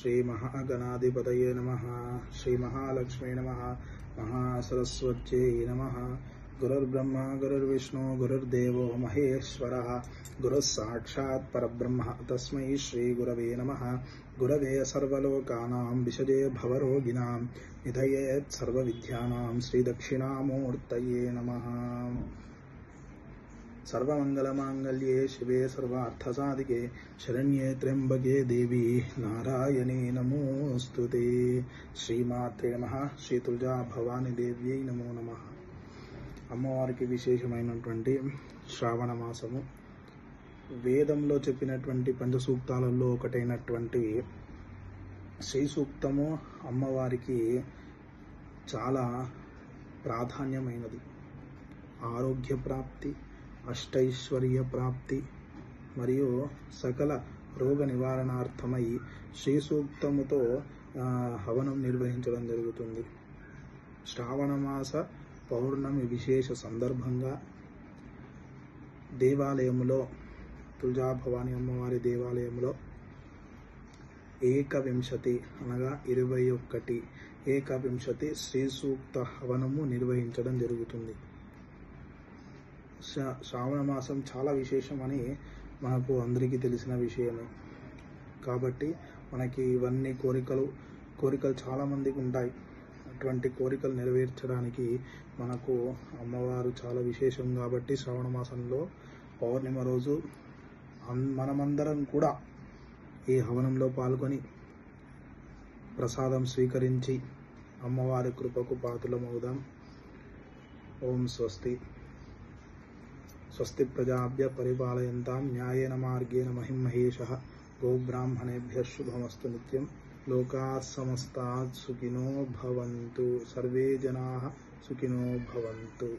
श्री महागणाधिपतये नमः। श्री महालक्ष्मी नमः। महासरस्वत्यै नमः। गुरुर्ब्रह्मा गुरुर्विष्णु गुरुर्देवो महेश्वरः। गुरुः साक्षात् परब्रह्म तस्मै श्री गुरवे नमः। गुरवे सर्वलोकानां विषजे भवरोगिणां निधयेत् सर्वविद्यानां श्री दक्षिणामूर्तये नमः। सर्वमंगलमांगल्ये शिवे सर्वार्थसाधिके शरण्ये त्र्यंबके देवी नारायणे नमोस्तुते। श्रीमात्रे नमः। श्री तुलजा भवानी देव्यै नमो नमः। అమ్మవారికి విశేషమైనటువంటి శ్రావణ మాసము వేదంలో చెప్పినటువంటి పంచసూక్తాలలో ఒకటైనటువంటి శ్రీ సూక్తము అమ్మవారికి చాలా ప్రాధాన్యమైనది. ఆరోగ్య ప్రాప్తి, అష్టైశ్వర్య ప్రాప్తి మరియు సకల రోగ నివారణార్థమై శ్రీ సూక్తముతో హవనం నిర్వహించడం జరుగుతుంది. శ్రావణ మాస పౌర్ణమి విశేష సందర్భంగా దేవాలయంలో, తులజా భవానీ అమ్మవారి దేవాలయంలో 21 అనగా 21 శ్రీ సూక్త హవనము నిర్వహించడం జరుగుతుంది. శ్రావణ మాసం చాలా విశేషమని మనకు అందరికీ తెలిసిన విషయమే. కాబట్టి మనకి ఇవన్నీ కోరికలు చాలా మందికి ఉంటాయి. అటువంటి కోరికలు నెరవేర్చడానికి మనకు అమ్మవారు చాలా విశేషం. కాబట్టి శ్రావణ మాసంలో పౌర్ణిమ రోజు మనమందరం కూడా ఈ హవనంలో పాల్గొని ప్రసాదం స్వీకరించి అమ్మవారి కృపకు పాత్రులమవుదాం. ఓం స్వస్తి. స్వస్తి ప్రజాభ్య పరిపాలయంతాం న్యాయేన మార్గేణ మహిమహేషః. గోబ్రాహ్మణేభ్యః శుభమస్తు నిత్యం. లోకాః సమస్తాః సుఖినో భవంతు. సర్వే జనాః సుఖినో భవంతు.